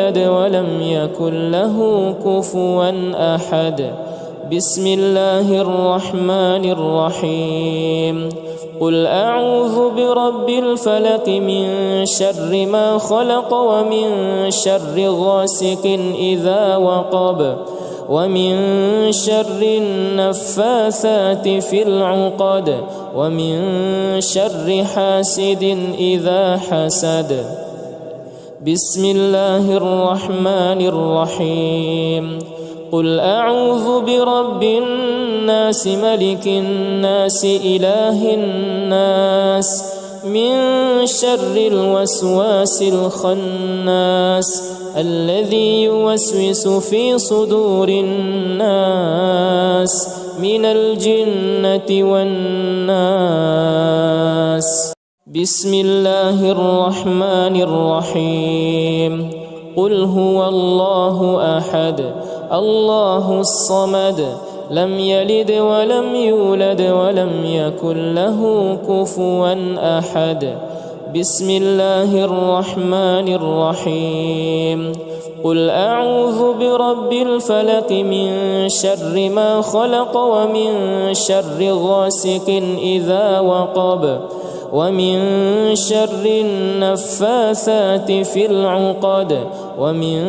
يولد ولم يكن له كفوا أحد. بسم الله الرحمن الرحيم. قل أعوذ برب الفلق من شر ما خلق ومن شر غاسق إذا وقب ومن شر النفاثات في العقد ومن شر حاسد إذا حسد. بسم الله الرحمن الرحيم. قل أعوذ برب الناس ملك الناس إله الناس من شر الوسواس الخناس الذي يوسوس في صدور الناس من الجنة والناس. بسم الله الرحمن الرحيم. قل هو الله أحد الله الصمد لم يلد ولم يولد ولم يكن له كفوا أحد. بسم الله الرحمن الرحيم. قل أعوذ برب الفلق من شر ما خلق ومن شر غاسق إذا وقب ومن شر النفاثات في العقد ومن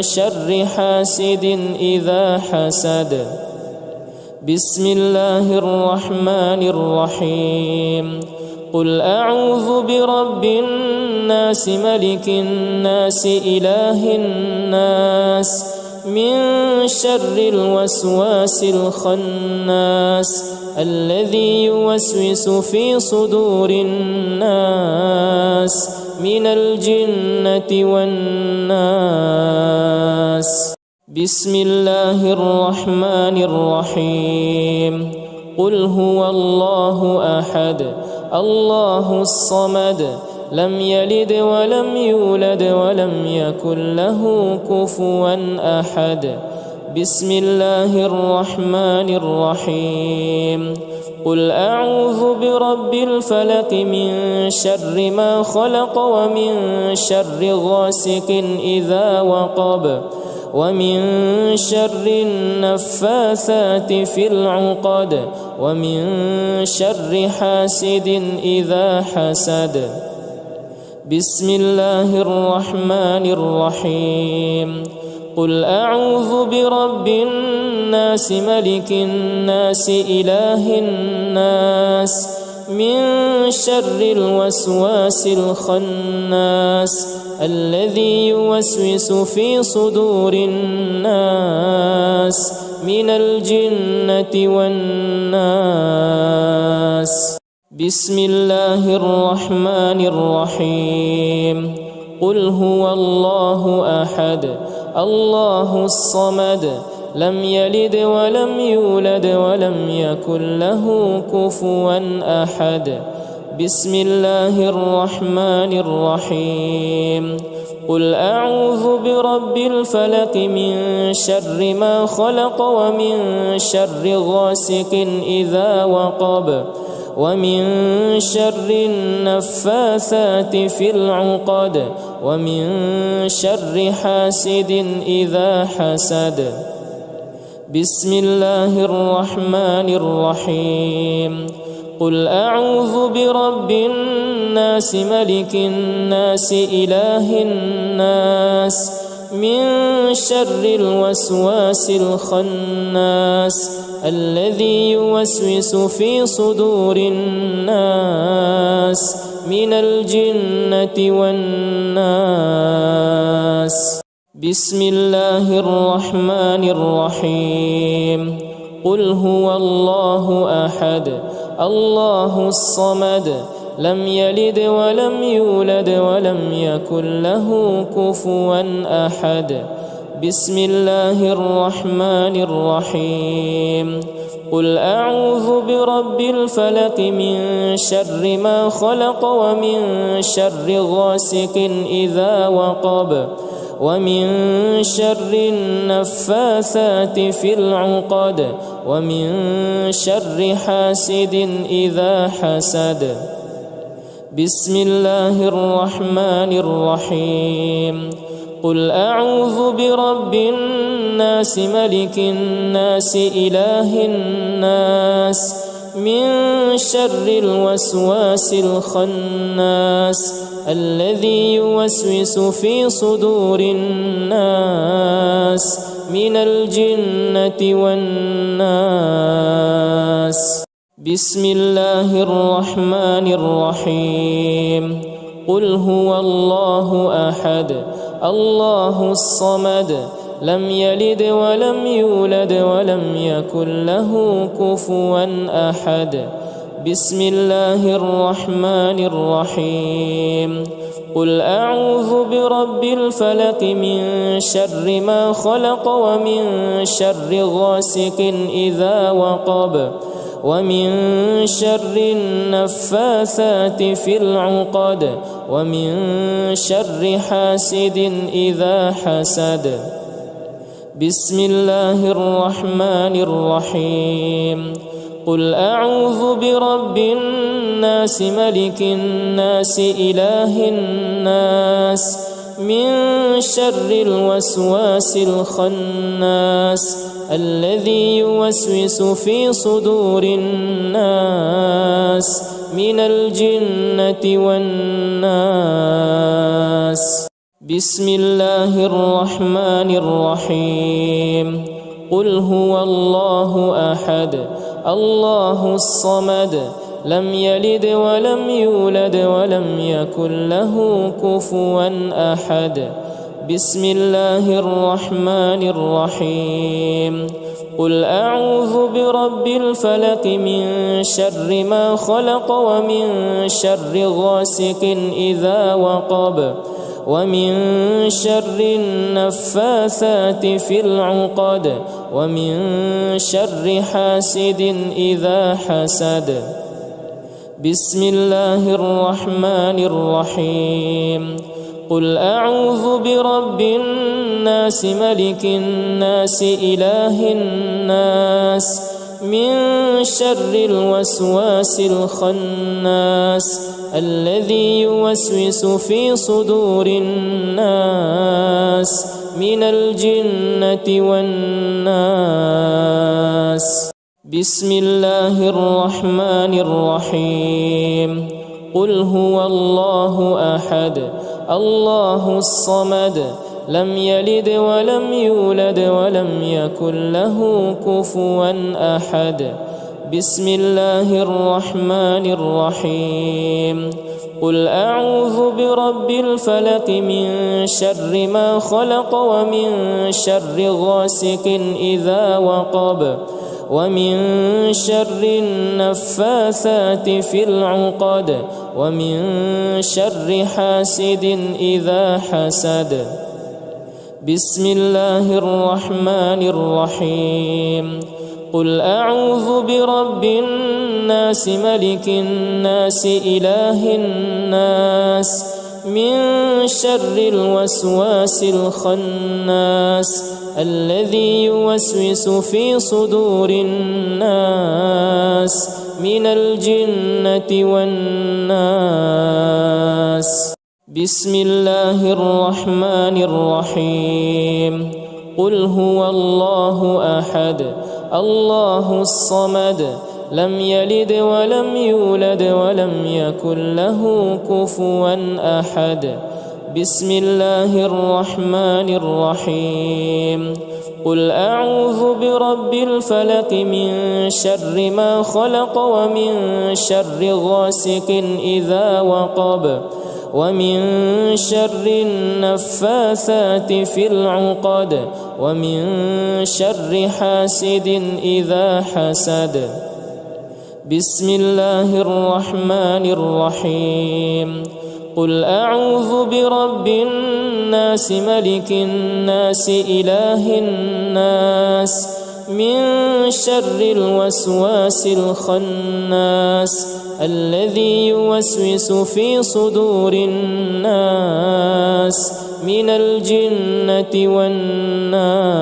شر حاسد إذا حسد. بسم الله الرحمن الرحيم. قل أعوذ برب الناس ملك الناس إله الناس من شر الوسواس الخناس الذي يوسوس في صدور الناس من الجنة والناس. بسم الله الرحمن الرحيم. قل هو الله أحد الله الصمد لم يلد ولم يولد ولم يكن له كفوا أحد. بسم الله الرحمن الرحيم. قل أعوذ برب الفلق من شر ما خلق ومن شر غاسق إذا وقب ومن شر النفاثات في العقد ومن شر حاسد إذا حسد. بسم الله الرحمن الرحيم. قل أعوذ برب الناس ملك الناس إله الناس من شر الوسواس الخناس الذي يوسوس في صدور الناس من الجنة والناس. بسم الله الرحمن الرحيم. قل هو الله أحد الله الصمد لم يلد ولم يولد ولم يكن له كفوا أحد. بسم الله الرحمن الرحيم. قل أعوذ برب الفلق من شر ما خلق ومن شر غاسق إذا وقب ومن شر النفاثات في العقد ومن شر حاسد إذا حسد. بسم الله الرحمن الرحيم. قل أعوذ برب الناس ملك الناس إله الناس من شر الوسواس الخناس الذي يوسوس في صدور الناس من الجنة والناس. بسم الله الرحمن الرحيم. قل هو الله أحد الله الصمد لم يلد ولم يولد ولم يكن له كفوا أحد. بسم الله الرحمن الرحيم. قل أعوذ برب الفلق من شر ما خلق ومن شر غاسق إذا وقب ومن شر النفاثات في العقد ومن شر حاسد إذا حسد. بسم الله الرحمن الرحيم. قل أعوذ برب الناس ملك الناس إله الناس من شر الوسواس الخناس الذي يوسوس في صدور الناس من الجنة والناس. بسم الله الرحمن الرحيم. قل هو الله أحد الله الصمد لم يلد ولم يولد ولم يكن له كفوا أحد. بسم الله الرحمن الرحيم. قل أعوذ برب الفلق من شر ما خلق ومن شر غاسق إذا وقب ومن شر النفاثات في العقد ومن شر حاسد إذا حسد. بسم الله الرحمن الرحيم. قل أعوذ برب الناس ملك الناس إله الناس من شر الوسواس الخناس الذي يوسوس في صدور الناس من الجنة والناس. بسم الله الرحمن الرحيم. قل هو الله أحد الله الصمد لم يلد ولم يولد ولم يكن له كفوا أحد. بسم الله الرحمن الرحيم. قل أعوذ برب الفلق من شر ما خلق ومن شر غاسق إذا وقب ومن شر النفاثات في العقد ومن شر حاسد إذا حسد. بسم الله الرحمن الرحيم. قل أعوذ برب الناس ملك الناس إله الناس من شر الوسواس الخناس الذي يوسوس في صدور الناس من الجنة والناس. بسم الله الرحمن الرحيم. قل هو الله أحد الله الصمد لم يلد ولم يولد ولم يكن له كفوا أحد. بسم الله الرحمن الرحيم. قل أعوذ برب الفلق من شر ما خلق ومن شر غاسق إذا وقب ومن شر النفاثات في العقد ومن شر حاسد إذا حسد. بسم الله الرحمن الرحيم. قل أعوذ برب الناس ملك الناس إله الناس من شر الوسواس الخناس الذي يوسوس في صدور الناس من الجنة والناس. بسم الله الرحمن الرحيم. قل هو الله أحد الله الصمد لم يلد ولم يولد ولم يكن له كفوا أحد. بسم الله الرحمن الرحيم. قل أعوذ برب الفلق من شر ما خلق ومن شر غاسق إذا وقب ومن شر النفاثات في العقد ومن شر حاسد إذا حسد. بسم الله الرحمن الرحيم. قل أعوذ برب الناس ملك الناس إله الناس من شر الوسواس الخناس الذي يوسوس في صدور الناس من الجنة والناس.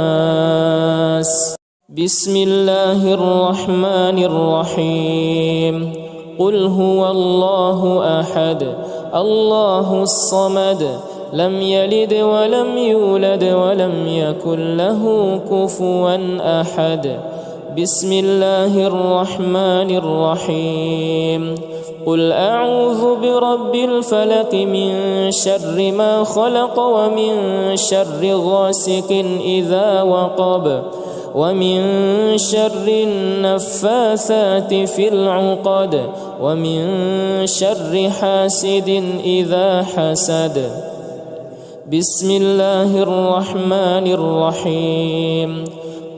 بسم الله الرحمن الرحيم. قل هو الله أحد الله الصمد لم يلد ولم يولد ولم يكن له كفوا أحد. بسم الله الرحمن الرحيم. قل أعوذ برب الفلق من شر ما خلق ومن شر غاسق إذا وقب ومن شر النفاثات في العقد ومن شر حاسد إذا حسد. بسم الله الرحمن الرحيم.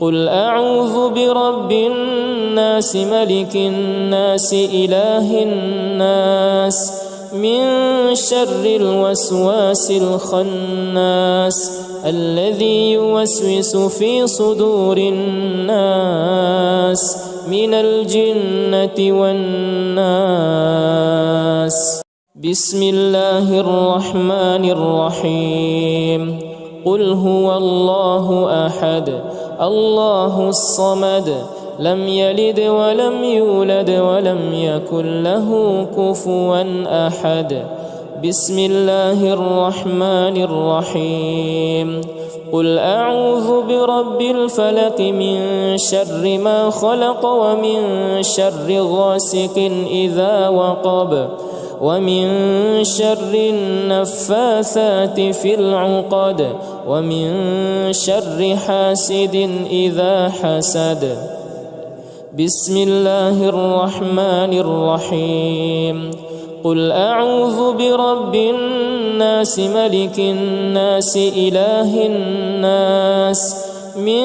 قل أعوذ برب الناس ملك الناس إله الناس من شر الوسواس الخناس الذي يوسوس في صدور الناس من الجنة والناس. بسم الله الرحمن الرحيم. قل هو الله أحد الله الصمد لم يلد ولم يولد ولم يكن له كفوا أحد. بسم الله الرحمن الرحيم. قل أعوذ برب الفلق من شر ما خلق ومن شر غاسق إذا وقب ومن شر النفاثات في العقد ومن شر حاسد إذا حسد. بسم الله الرحمن الرحيم. قل أعوذ برب الناس ملك الناس إله الناس من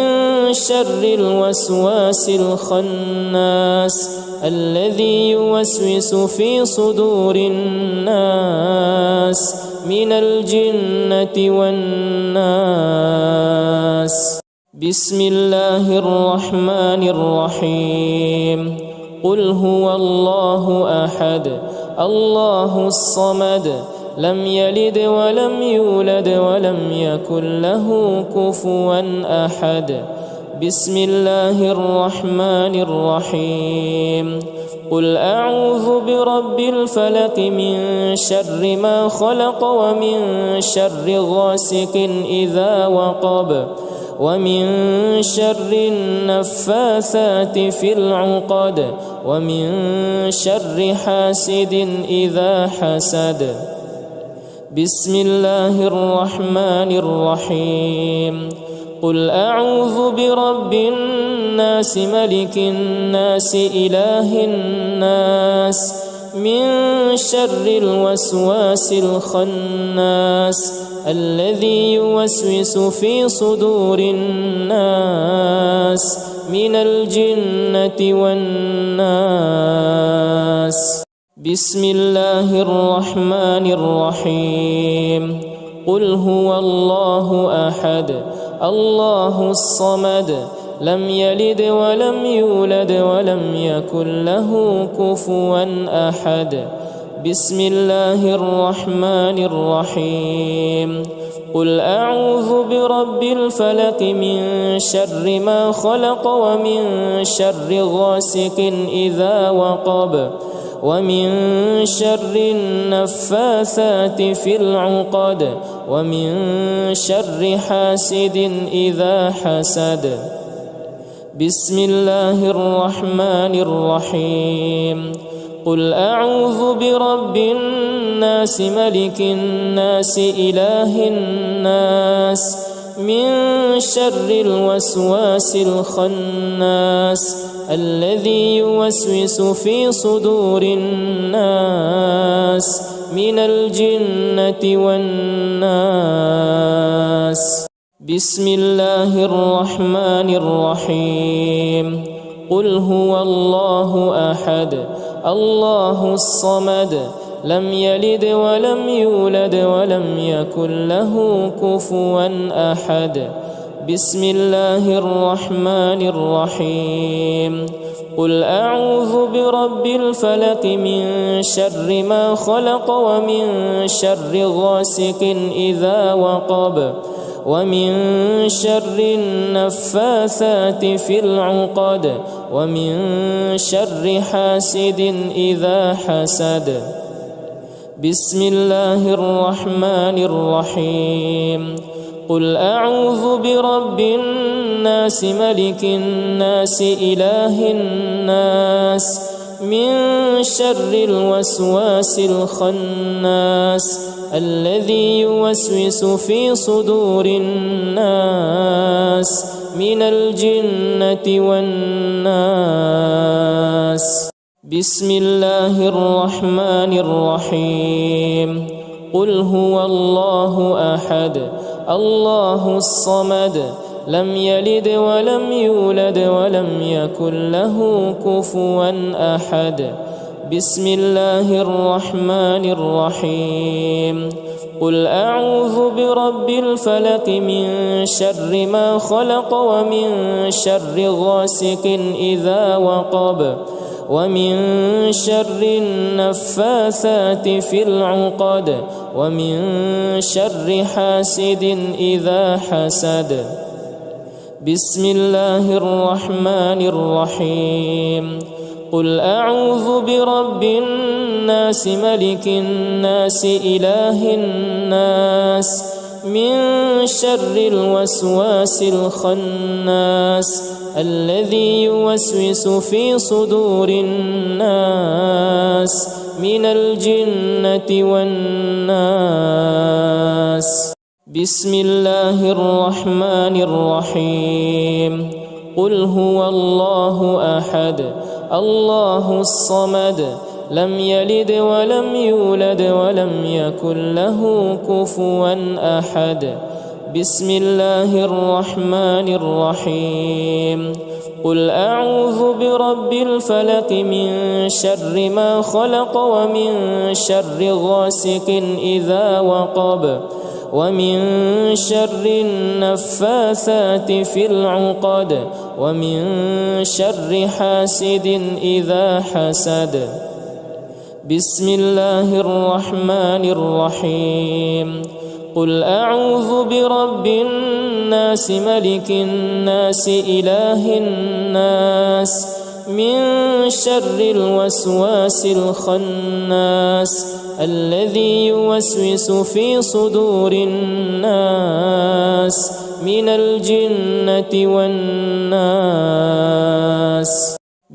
شر الوسواس الخناس الذي يوسوس في صدور الناس من الجنة والناس. بسم الله الرحمن الرحيم. قل هو الله أحد الله الصمد لم يلد ولم يولد ولم يكن له كفوا أحد. بسم الله الرحمن الرحيم. قل أعوذ برب الفلق من شر ما خلق ومن شر غاسق إذا وقب ومن شر النفاثات في العقد ومن شر حاسد إذا حسد. بسم الله الرحمن الرحيم. قل أعوذ برب الناس ملك الناس إله الناس من شر الوسواس الخناس الذي يوسوس في صدور الناس من الجنة والناس. بسم الله الرحمن الرحيم. قل هو الله أحد الله الصمد لم يلد ولم يولد ولم يكن له كفوا أحد. بسم الله الرحمن الرحيم. قل أعوذ برب الفلق من شر ما خلق ومن شر غاسق إذا وقب ومن شر النفاثات في العقد ومن شر حاسد إذا حسد. بسم الله الرحمن الرحيم. قل أعوذ برب الناس ملك الناس إله الناس من شر الوسواس الخناس الذي يوسوس في صدور الناس من الجنة والناس. بسم الله الرحمن الرحيم. قل هو الله أحد الله الصمد لم يلد ولم يولد ولم يكن له كفوا أحد. بسم الله الرحمن الرحيم. قل أعوذ برب الفلق من شر ما خلق ومن شر غاسق إذا وقب ومن شر النفاثات في العقد ومن شر حاسد إذا حسد. بسم الله الرحمن الرحيم قل أعوذ برب الناس ملك الناس إله الناس من شر الوسواس الخناس الذي يوسوس في صدور الناس من الجنة والناس. بسم الله الرحمن الرحيم قل هو الله أحد الله الصمد لم يلد ولم يولد ولم يكن له كفوا أحد. بسم الله الرحمن الرحيم قل أعوذ برب الفلق من شر ما خلق ومن شر غاسق إذا وقب ومن شر النفاثات في العقد ومن شر حاسد إذا حسد. بسم الله الرحمن الرحيم قل أعوذ برب الناس ملك الناس إله الناس من شر الوسواس الخناس الذي يوسوس في صدور الناس من الجنة والناس. بسم الله الرحمن الرحيم قل هو الله أحد الله الصمد لم يلد ولم يولد ولم يكن له كفوا أحد. بسم الله الرحمن الرحيم قل أعوذ برب الفلق من شر ما خلق ومن شر غاسق إذا وقب ومن شر النفاثات في العقد ومن شر حاسد إذا حسد. بسم الله الرحمن الرحيم قل أعوذ برب الناس ملك الناس إله الناس من شر الوسواس الخناس الذي يوسوس في صدور الناس من الجنة والناس.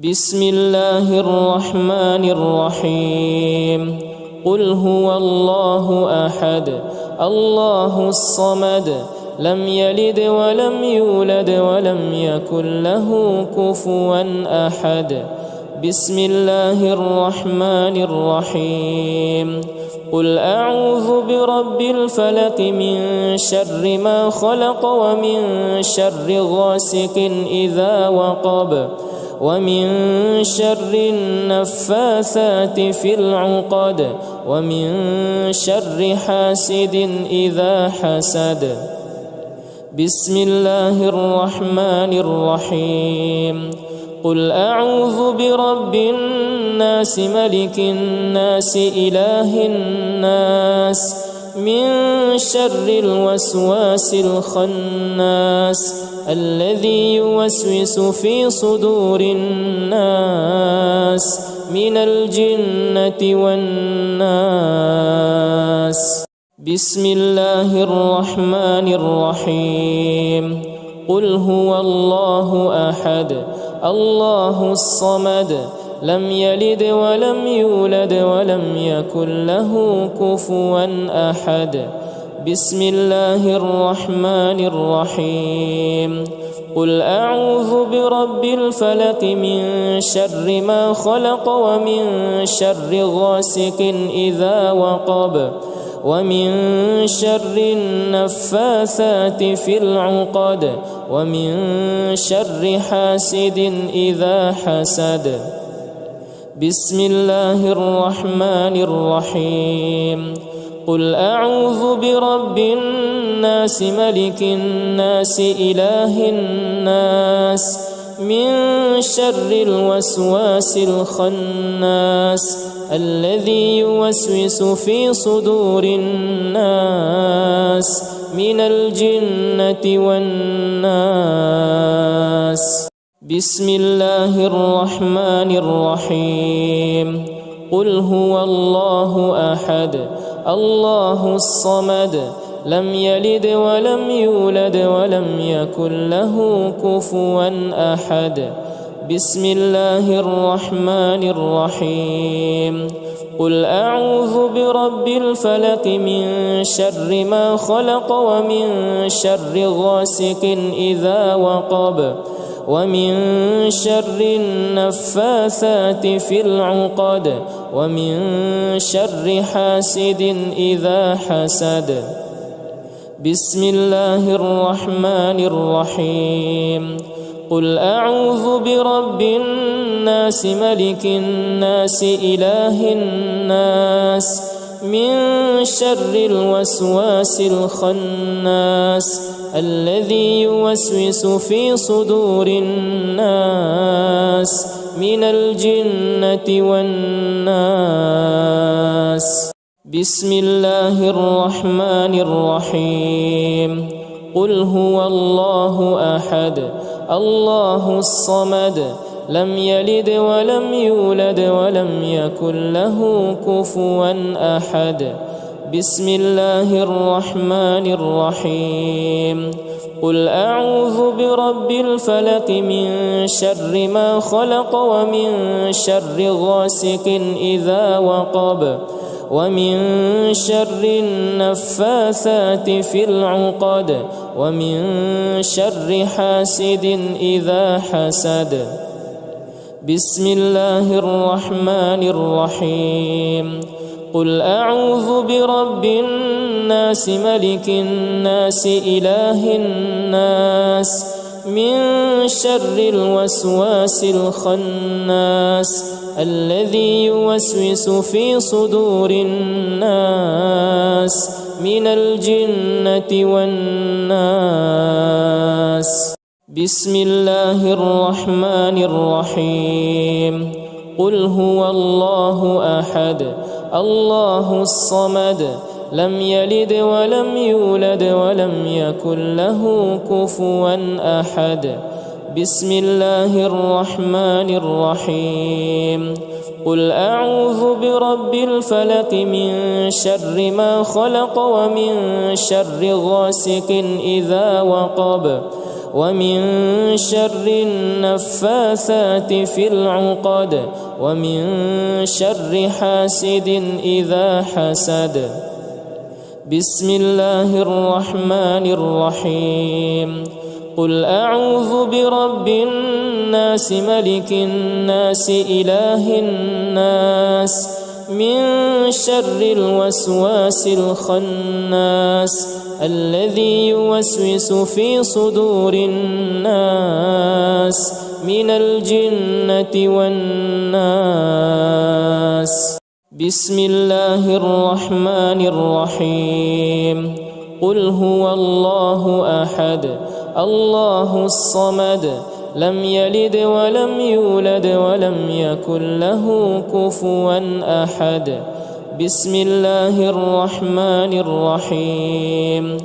بسم الله الرحمن الرحيم قل هو الله أحد الله الصمد لم يلد ولم يولد ولم يكن له كفوا أحد. بسم الله الرحمن الرحيم قل أعوذ برب الفلق من شر ما خلق ومن شر غاسق إذا وقب ومن شر النفاثات في العقد ومن شر حاسد إذا حسد. بسم الله الرحمن الرحيم قل أعوذ برب الناس ملك الناس إله الناس من شر الوسواس الخناس الذي يوسوس في صدور الناس من الجنة والناس. بسم الله الرحمن الرحيم قل هو الله أحد الله الصمد لم يلد ولم يولد ولم يكن له كفوا أحد. بسم الله الرحمن الرحيم قل أعوذ برب الفلق من شر ما خلق ومن شر غاسق إذا وقب ومن شر النفاثات في العقد ومن شر حاسد إذا حسد. بسم الله الرحمن الرحيم قل أعوذ برب الناس ملك الناس إله الناس من شر الوسواس الخناس الذي يوسوس في صدور الناس من الجنة والناس. بسم الله الرحمن الرحيم قل هو الله أحد الله الصمد لم يلد ولم يولد ولم يكن له كفوا أحد بسم الله الرحمن الرحيم قل أعوذ برب الفلق من شر ما خلق ومن شر غاسق إذا وقب ومن شر النفاثات في العقد ومن شر حاسد إذا حسد بسم الله الرحمن الرحيم قل أعوذ برب الناس ملك الناس إله الناس من شر الوسواس الخناس الذي يوسوس في صدور الناس من الجنة والناس بسم الله الرحمن الرحيم قل هو الله أحد الله الصمد لم يلد ولم يولد ولم يكن له كفوا أحد بسم الله الرحمن الرحيم قل أعوذ برب الفلق من شر ما خلق ومن شر غاسق إذا وقب ومن شر النفاثات في العقد ومن شر حاسد إذا حسد بسم الله الرحمن الرحيم قل أعوذ برب الناس ملك الناس إله الناس من شر الوسواس الخناس الذي يوسوس في صدور الناس من الجنة والناس بسم الله الرحمن الرحيم قل هو الله أحد الله الصمد لم يلد ولم يولد ولم يكن له كفوا أحد بسم الله الرحمن الرحيم قل أعوذ برب الفلق من شر ما خلق ومن شر غاسق إذا وقب ومن شر النفاثات في العقد ومن شر حاسد إذا حسد بسم الله الرحمن الرحيم قل أعوذ برب الناس ملك الناس إله الناس من شر الوسواس الخناس الذي يوسوس في صدور الناس من الجنة والناس بسم الله الرحمن الرحيم قل هو الله أحد الله الصمد لم يلد ولم يولد ولم يكن له كفوا أحد بسم الله الرحمن الرحيم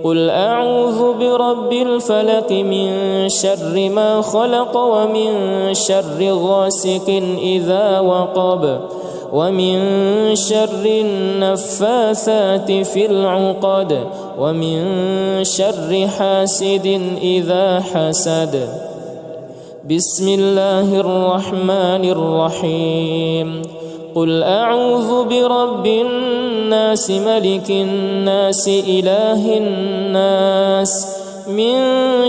قل أعوذ برب الفلق من شر ما خلق ومن شر غاسق إذا وقب ومن شر النفاثات في العقد ومن شر حاسد إذا حسد بسم الله الرحمن الرحيم قل أعوذ برب الناس ملك الناس إله الناس من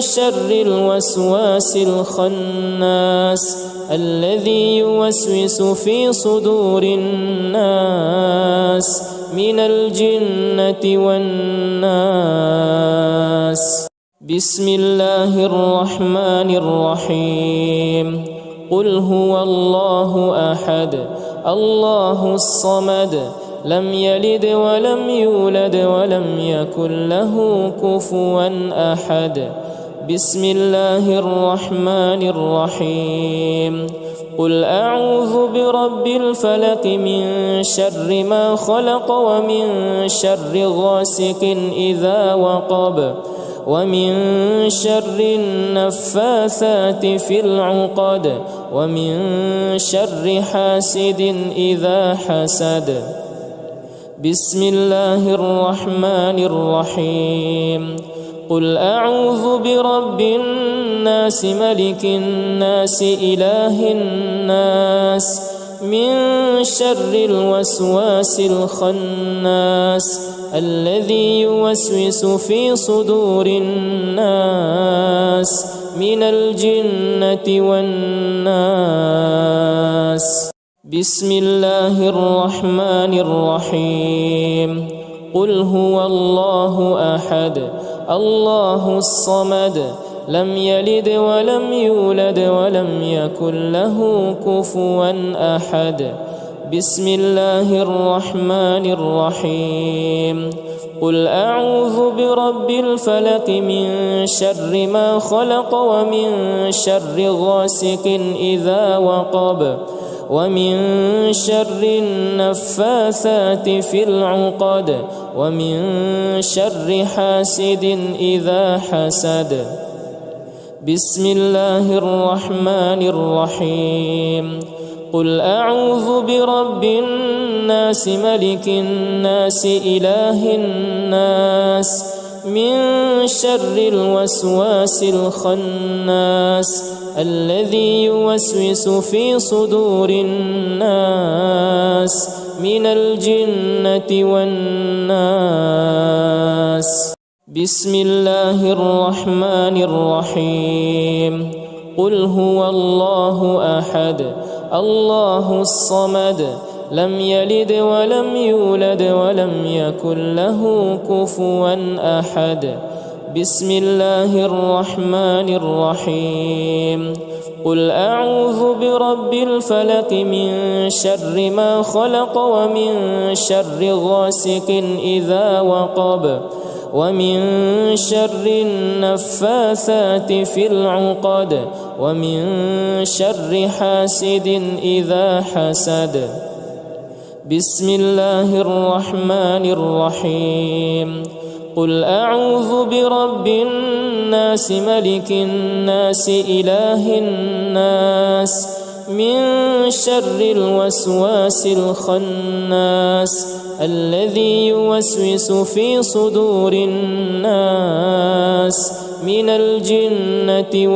شر الوسواس الخناس الذي يوسوس في صدور الناس من الجنة والناس بسم الله الرحمن الرحيم قل هو الله أحد الله الصمد لم يلد ولم يولد ولم يكن له كفوا أحد بسم الله الرحمن الرحيم قل أعوذ برب الفلق من شر ما خلق ومن شر غاسق إذا وقب ومن شر النفاثات في العقد ومن شر حاسد إذا حسد. بسم الله الرحمن الرحيم. قل أعوذ برب الناس ملك الناس إله الناس من شر الوسواس الخناس الذي يوسوس في صدور الناس من الجنة والناس. بسم الله الرحمن الرحيم. قل هو الله أحد الله الصمد لم يلد ولم يولد ولم يكن له كفوا أحد. بسم الله الرحمن الرحيم. قل أعوذ برب الفلق من شر ما خلق ومن شر غاسق إذا وقب ومن شر النفاثات في العقد ومن شر حاسد إذا حسد. بسم الله الرحمن الرحيم. قل أعوذ برب الناس ملك الناس إله الناس من شر الوسواس الخناس الذي يوسوس في صدور الناس من الجنة والناس. بسم الله الرحمن الرحيم. قل هو الله أحد الله الصمد لم يلد ولم يولد ولم يكن له كفوا أحد. بسم الله الرحمن الرحيم. قل أعوذ برب الفلق من شر ما خلق ومن شر غاسق إذا وقب ومن شر النفاثات في العقد ومن شر حاسد إذا حسد. بسم الله الرحمن الرحيم. قل أعوذ برب الناس ملك الناس إله الناس من شر الوسواس الخناس الذي يوسوس في صدور الناس من الجنة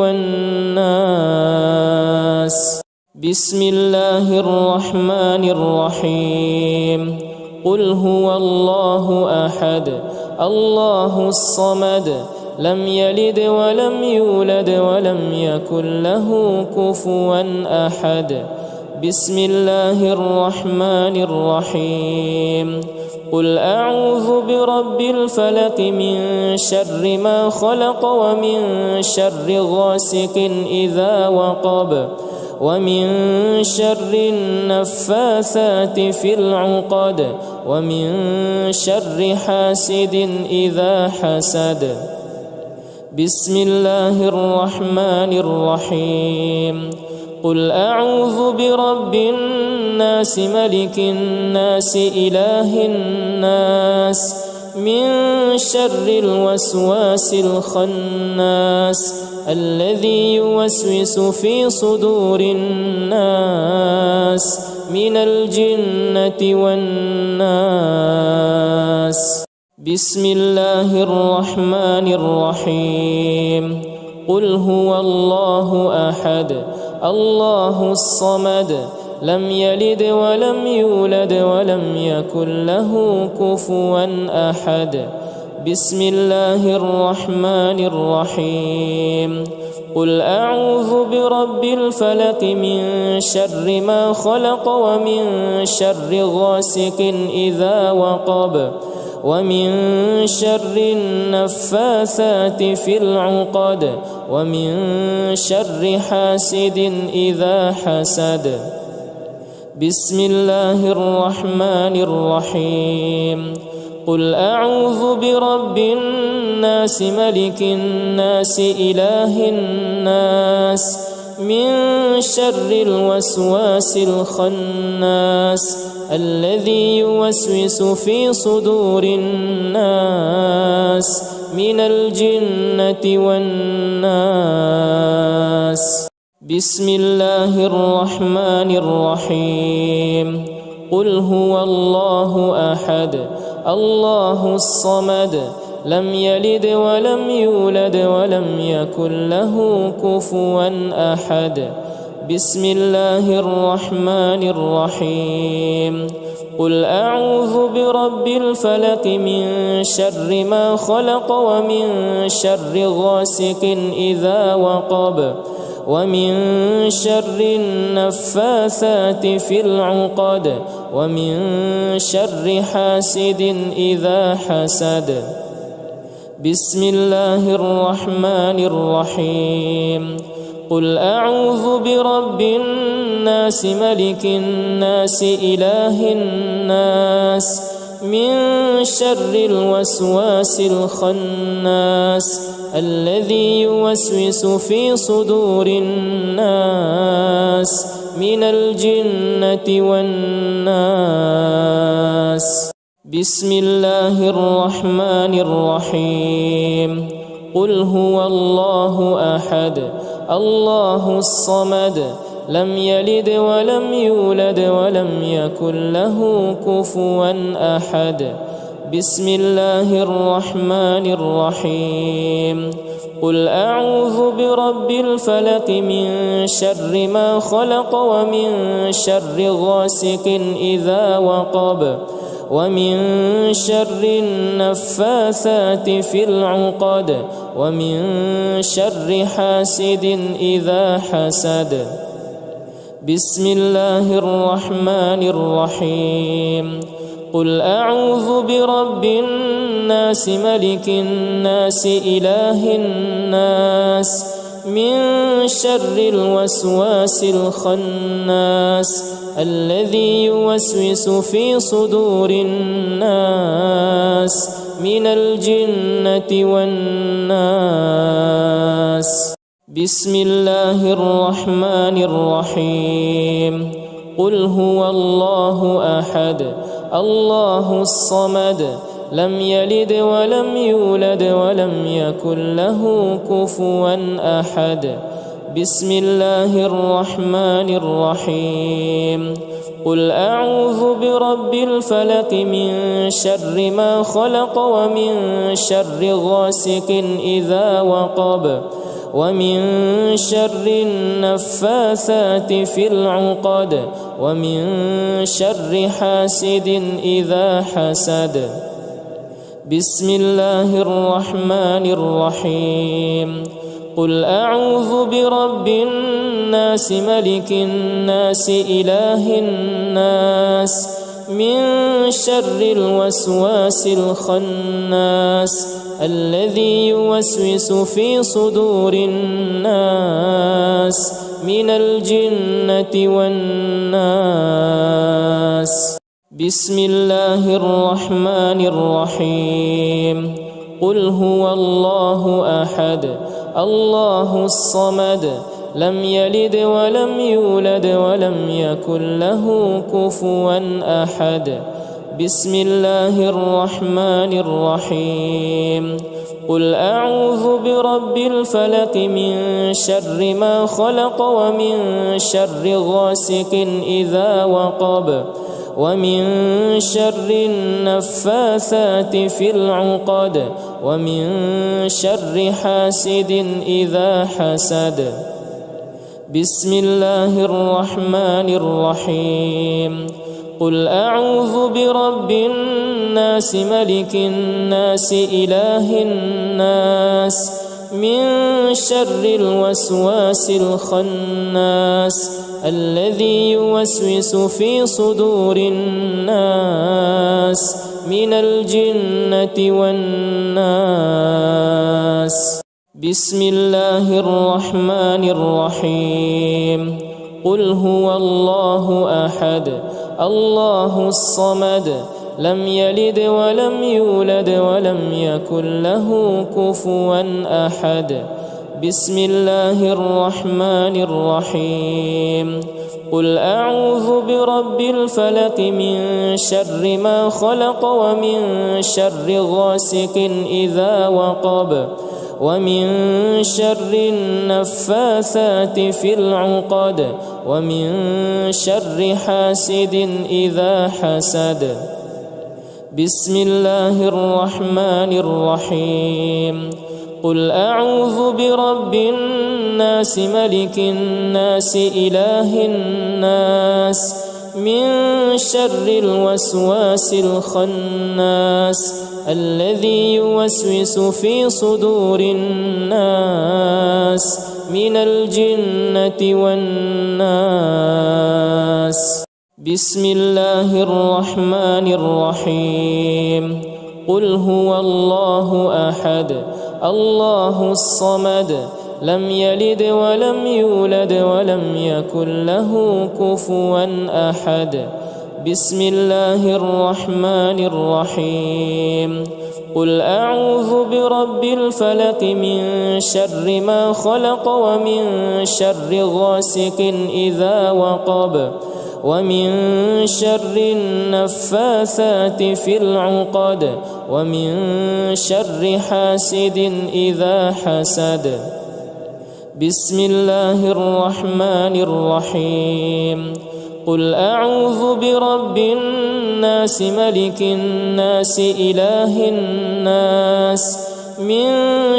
والناس. بسم الله الرحمن الرحيم. قل هو الله أحد الله الصمد لم يلد ولم يولد ولم يكن له كفوا أحد. بسم الله الرحمن الرحيم. قل أعوذ برب الفلق من شر ما خلق ومن شر غاسق إذا وقب ومن شر النفاثات في العقد ومن شر حاسد إذا حسد. بسم الله الرحمن الرحيم. قل أعوذ برب الناس ملك الناس إله الناس من شر الوسواس الخناس الذي يوسوس في صدور الناس من الجنة والناس. بسم الله الرحمن الرحيم. قل هو الله أحد الله الصمد لم يلد ولم يولد ولم يكن له كفوا أحد. بسم الله الرحمن الرحيم. قل أعوذ برب الفلق من شر ما خلق ومن شر غاسق إذا وقب ومن شر النفاثات في العقد ومن شر حاسد إذا حسد. بسم الله الرحمن الرحيم. قل أعوذ برب الناس ملك الناس إله الناس من شر الوسواس الخناس الذي يوسوس في صدور الناس من الجنة والناس. بسم الله الرحمن الرحيم. قل هو الله أحد الله الصمد لم يلد ولم يولد ولم يكن له كفوا أحد. بسم الله الرحمن الرحيم. قل أعوذ برب الفلق من شر ما خلق ومن شر غاسق إذا وقب ومن شر النفاثات في العقد ومن شر حاسد إذا حسد. بسم الله الرحمن الرحيم. قل أعوذ برب الناس ملك الناس إله الناس من شر الوسواس الخناس الذي يوسوس في صدور الناس من الجنة والناس. بسم الله الرحمن الرحيم. قل هو الله أحد الله الصمد لم يلد ولم يولد ولم يكن له كفوا أحد. بسم الله الرحمن الرحيم. قل أعوذ برب الفلق من شر ما خلق ومن شر غاسق إذا وقب ومن شر النفاثات في العقد ومن شر حاسد إذا حسد. بسم الله الرحمن الرحيم. قل أعوذ برب الناس ملك الناس إله الناس من شر الوسواس الخناس الذي يوسوس في صدور الناس من الجنة والناس. بسم الله الرحمن الرحيم. قل هو الله أحد الله الصمد لم يلد ولم يولد ولم يكن له كفوا أحد. بسم الله الرحمن الرحيم. قل أعوذ برب الفلق من شر ما خلق ومن شر غاسق إذا وقب ومن شر النفاثات في العقد ومن شر حاسد إذا حسد. بسم الله الرحمن الرحيم. قل أعوذ برب الناس ملك الناس إله الناس من شر الوسواس الخناس الذي يوسوس في صدور الناس من الجنة والناس. بسم الله الرحمن الرحيم. قل هو الله أحد الله الصمد لم يلد ولم يولد ولم يكن له كفوا أحد. بسم الله الرحمن الرحيم. قل أعوذ برب الفلق من شر ما خلق ومن شر غاسق إذا وقب ومن شر النفاثات في العقد ومن شر حاسد إذا حسد. بسم الله الرحمن الرحيم. قل أعوذ برب الناس ملك الناس إله الناس من شر الوسواس الخناس الذي يوسوس في صدور الناس من الجنة والناس. بسم الله الرحمن الرحيم. قل هو الله أحد الله الصمد لم يلد ولم يولد ولم يكن له كفوا أحد. بسم الله الرحمن الرحيم. قل أعوذ برب الفلق من شر ما خلق ومن شر غاسق إذا وقب ومن شر النفاثات في العقد ومن شر حاسد إذا حسد. بسم الله الرحمن الرحيم. قل أعوذ برب الناس ملك الناس إله الناس من شر الوسواس الخناس الذي يوسوس في صدور الناس من الجنة والناس. بسم الله الرحمن الرحيم. قل هو الله أحد الله الصمد لم يلد ولم يولد ولم يكن له كفوا أحد. بسم الله الرحمن الرحيم. قل أعوذ برب الفلق من شر ما خلق ومن شر غاسق إذا وقب ومن شر النفاثات في العقد ومن شر حاسد إذا حسد. بسم الله الرحمن الرحيم. قل أعوذ برب الناس ملك الناس إله الناس من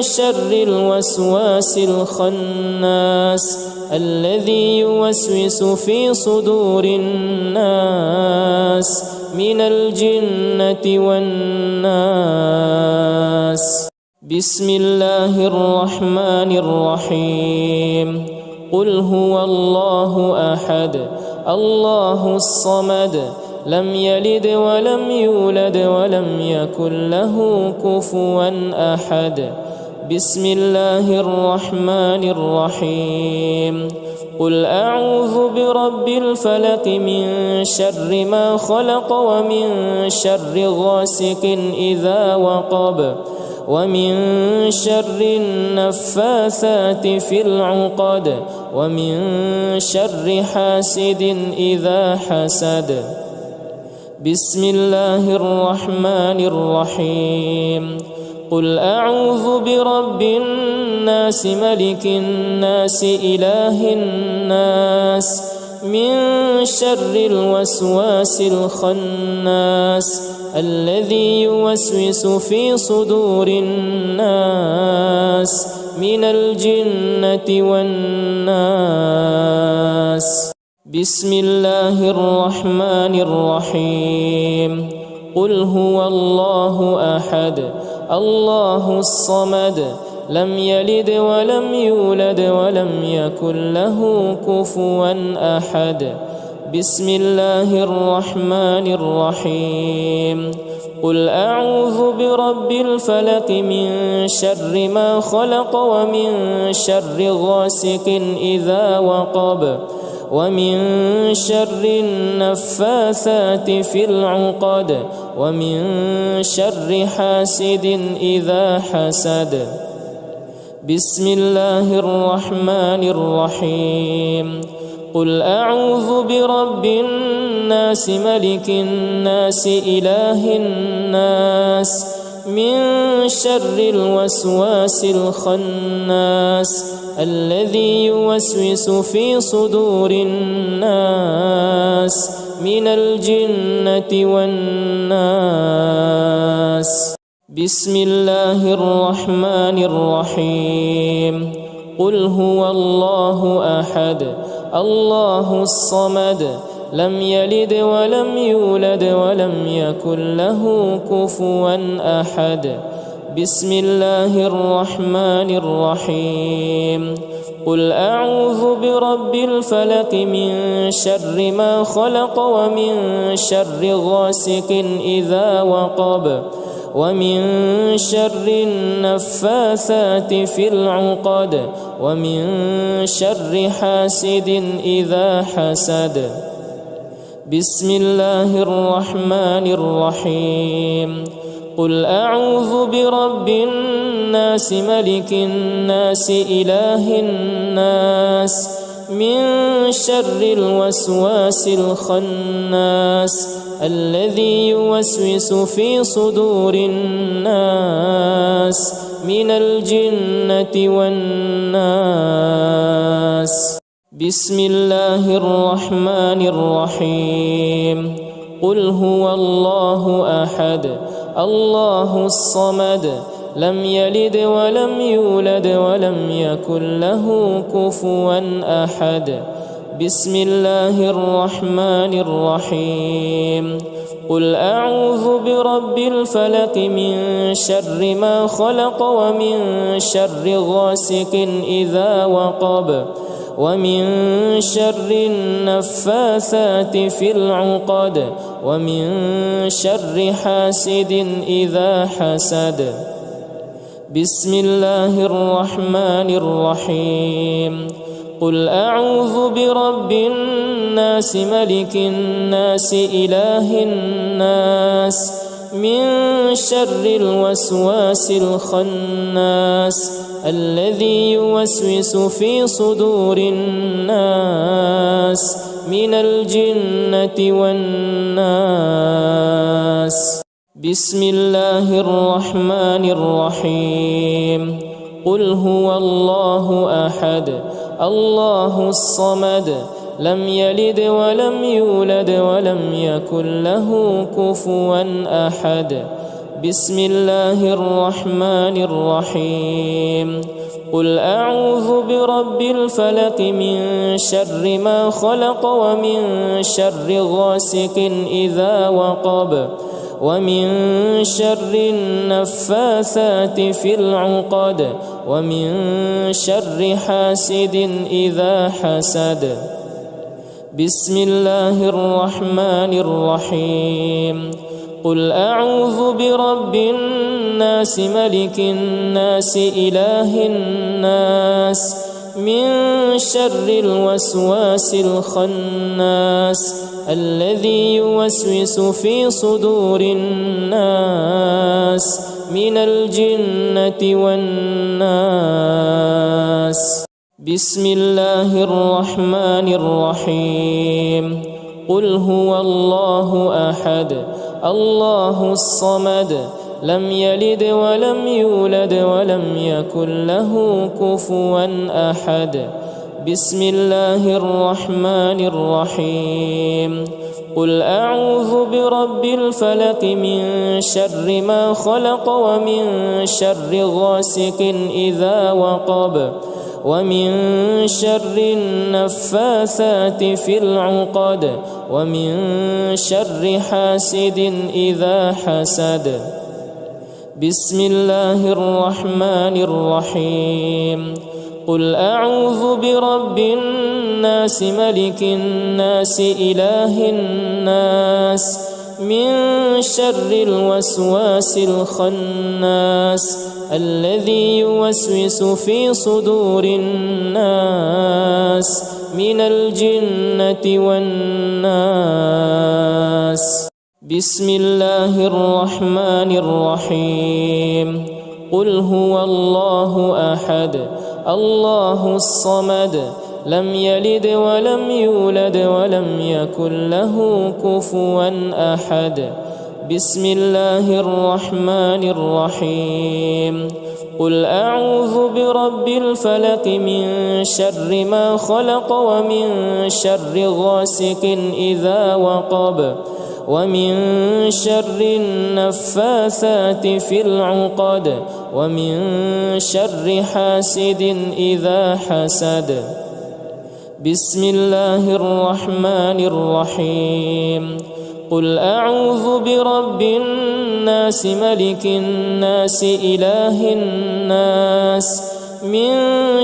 شر الوسواس الخناس الذي يوسوس في صدور الناس من الجنة والناس. بسم الله الرحمن الرحيم. قل هو الله أحد الله الصمد لم يلد ولم يولد ولم يكن له كفوا أحد. بسم الله الرحمن الرحيم. قل أعوذ برب الفلق من شر ما خلق ومن شر غاسق إذا وقب ومن شر النفاثات في العقد ومن شر حاسد إذا حسد. بسم الله الرحمن الرحيم. قل أعوذ برب الناس ملك الناس إله الناس من شر الوسواس الخناس الذي يوسوس في صدور الناس من الجنة والناس. بسم الله الرحمن الرحيم. قل هو الله أحد الله الصمد لم يلد ولم يولد ولم يكن له كفوا أحد. بسم الله الرحمن الرحيم. قل أعوذ برب الفلق من شر ما خلق ومن شر غاسق إذا وقب ومن شر النفاثات في العقد ومن شر حاسد إذا حسد. بسم الله الرحمن الرحيم. قل أعوذ برب الناس ملك الناس إله الناس من شر الوسواس الخناس الذي يوسوس في صدور الناس من الجنة والناس. بسم الله الرحمن الرحيم. قل هو الله أحد الله الصمد لم يلد ولم يولد ولم يكن له كفوا أحد. بسم الله الرحمن الرحيم. قل أعوذ برب الفلق من شر ما خلق ومن شر غاسق إذا وقب ومن شر النفاثات في العقد ومن شر حاسد إذا حسد. بسم الله الرحمن الرحيم. قل أعوذ برب الناس ملك الناس إله الناس من شر الوسواس الخناس الذي يوسوس في صدور الناس من الجنة والناس. بسم الله الرحمن الرحيم. قل هو الله أحد الله الصمد لم يلد ولم يولد ولم يكن له كفوا أحد. بسم الله الرحمن الرحيم. قل أعوذ برب الفلق من شر ما خلق ومن شر غاسق إذا وقب ومن شر النفاثات في العقد ومن شر حاسد إذا حسد. بسم الله الرحمن الرحيم. قل أعوذ برب الناس ملك الناس إله الناس من شر الوسواس الخناس الذي يوسوس في صدور الناس من الجنة والناس. بسم الله الرحمن الرحيم. قل هو الله أحد الله الصمد لم يلد ولم يولد ولم يكن له كفوا أحد. بسم الله الرحمن الرحيم. قل أعوذ برب الفلق من شر ما خلق ومن شر غاسق إذا وقب ومن شر النفاثات في العقد ومن شر حاسد إذا حسد. بسم الله الرحمن الرحيم. قل أعوذ برب الناس ملك الناس إله الناس من شر الوسواس الخناس الذي يوسوس في صدور الناس من الجنة والناس. بسم الله الرحمن الرحيم. قل هو الله أحد الله الصمد لم يلد ولم يولد ولم يكن له كفوا أحد. بسم الله الرحمن الرحيم. قل أعوذ برب الفلق من شر ما خلق ومن شر غاسق إذا وقب ومن شر النفاثات في العقد ومن شر حاسد إذا حسد. بسم الله الرحمن الرحيم. قل أعوذ برب الناس ملك الناس إله الناس من شر الوسواس الخناس الذي يوسوس في صدور الناس من الجنة والناس. بسم الله الرحمن الرحيم. قل هو الله أحد الله الصمد لم يلد ولم يولد ولم يكن له كفوا أحد. بسم الله الرحمن الرحيم. قل أعوذ برب الفلق من شر ما خلق ومن شر غاسق إذا وقب ومن شر النفاثات في العقد ومن شر حاسد إذا حسد. بسم الله الرحمن الرحيم. قل أعوذ برب الناس ملك الناس إله الناس من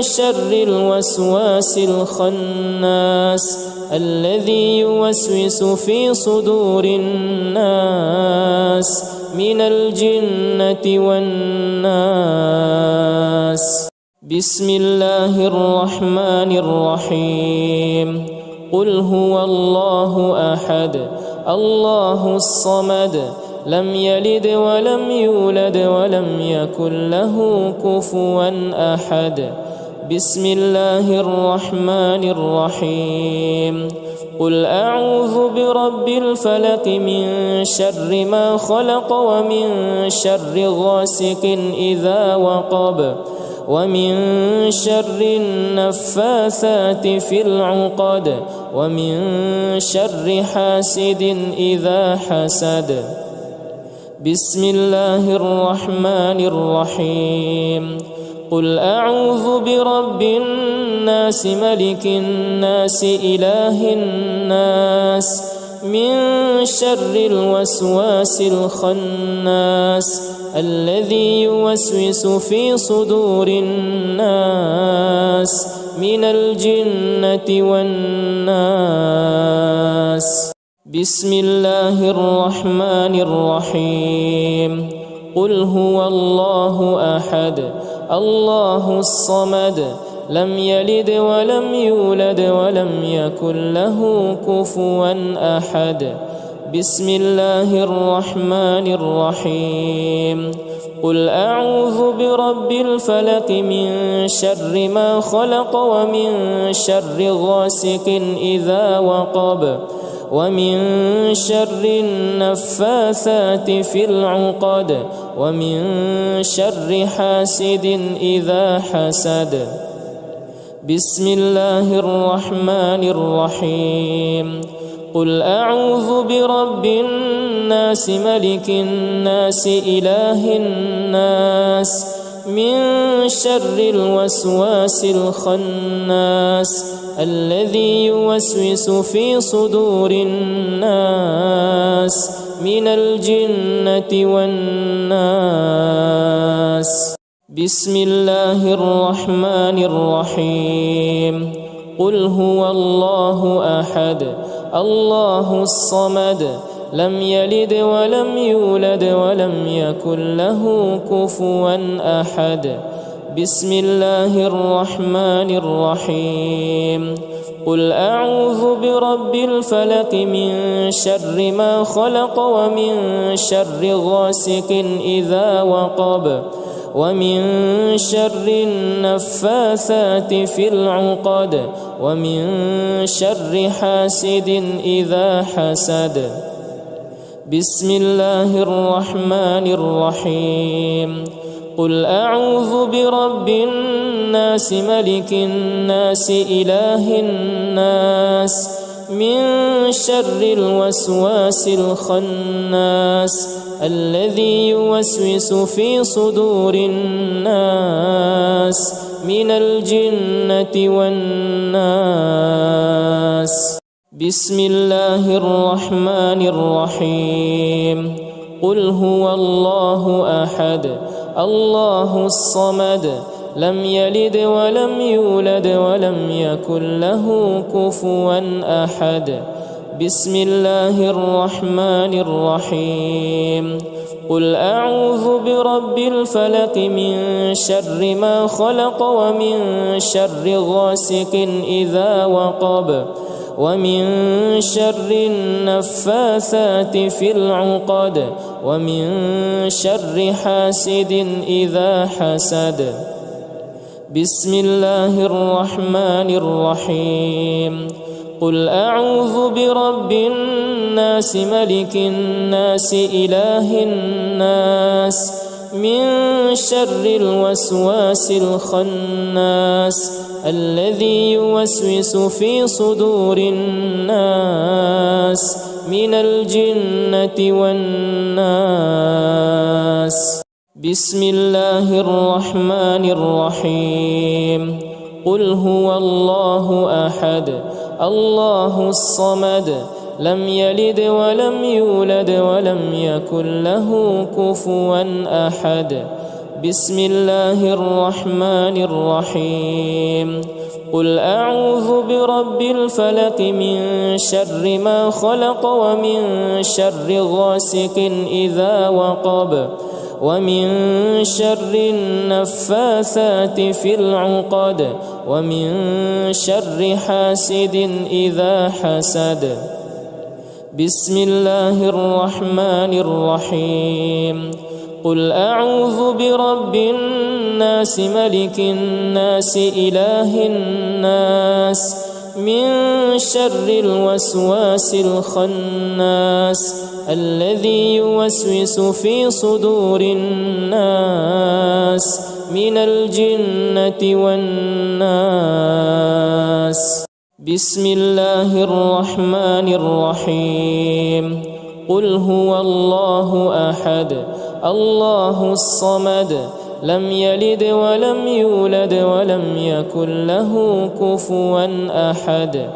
شر الوسواس الخناس الذي يوسوس في صدور الناس من الجنة والناس. بسم الله الرحمن الرحيم. قل هو الله أحد الله الصمد لم يلد ولم يولد ولم يكن له كفوا أحد. بسم الله الرحمن الرحيم قل أعوذ برب الفلق من شر ما خلق ومن شر غاسق إذا وقب ومن شر النفاثات في العقد ومن شر حاسد إذا حسد بسم الله الرحمن الرحيم قل أعوذ برب الناس ملك الناس إله الناس من شر الوسواس الخناس الذي يوسوس في صدور الناس من الجنة والناس بسم الله الرحمن الرحيم قل هو الله أحد الله الصمد لم يلد ولم يولد ولم يكن له كفوا أحد بسم الله الرحمن الرحيم قل أعوذ برب الفلق من شر ما خلق ومن شر غاسق إذا وقب ومن شر النفاثات في العقد ومن شر حاسد إذا حسد بسم الله الرحمن الرحيم قل أعوذ برب الناس ملك الناس إله الناس من شر الوسواس الخناس الذي يوسوس في صدور الناس من الجنة والناس بسم الله الرحمن الرحيم قل هو الله أحد الله الصمد لم يلد ولم يولد ولم يكن له كفوا أحد بسم الله الرحمن الرحيم قل أعوذ برب الفلق من شر ما خلق ومن شر غاسق إذا وقب ومن شر النفاثات في العقد ومن شر حاسد إذا حسد بسم الله الرحمن الرحيم قل أعوذ برب الناس ملك الناس إله الناس من شر الوسواس الخناس الذي يوسوس في صدور الناس من الجنة والناس بسم الله الرحمن الرحيم قل هو الله أحد الله الصمد لم يلد ولم يولد ولم يكن له كفوا أحد بسم الله الرحمن الرحيم قل أعوذ برب الفلق من شر ما خلق ومن شر غاسق إذا وقب ومن شر النفاثات في العقد ومن شر حاسد إذا حسد بسم الله الرحمن الرحيم قل أعوذ برب الناس ملك الناس إله الناس من شر الوسواس الخناس الذي يوسوس في صدور الناس من الجنة والناس بسم الله الرحمن الرحيم قل هو الله أحد الله الصمد لم يلد ولم يولد ولم يكن له كفوا أحد بسم الله الرحمن الرحيم قل أعوذ برب الفلق من شر ما خلق ومن شر غاسق إذا وقب ومن شر النفاثات في العقد ومن شر حاسد إذا حسد بسم الله الرحمن الرحيم قل أعوذ برب الناس ملك الناس إله الناس من شر الوسواس الخناس الذي يوسوس في صدور الناس من الجنة والناس. بسم الله الرحمن الرحيم. قل هو الله أحد الله الصمد لم يلد ولم يولد ولم يكن له كفوا أحد.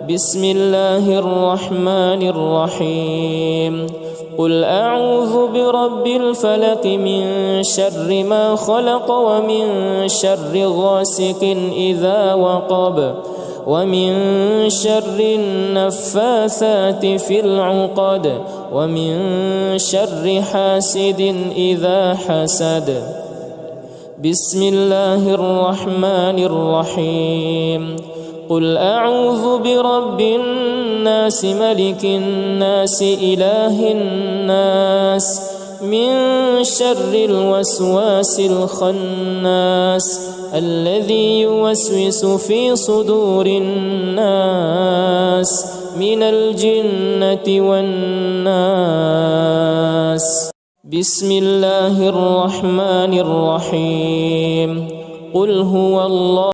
بسم الله الرحمن الرحيم. قل أعوذ برب الفلق من شر ما خلق ومن شر غاسق إذا وقب ومن شر النفاثات في العقد ومن شر حاسد إذا حسد. بسم الله الرحمن الرحيم. قل أعوذ برب الناس ملك الناس إله الناس من شر الوسواس الخناس الذي يوسوس في صدور الناس من الجنة والناس. بسم الله الرحمن الرحيم. قل هو الله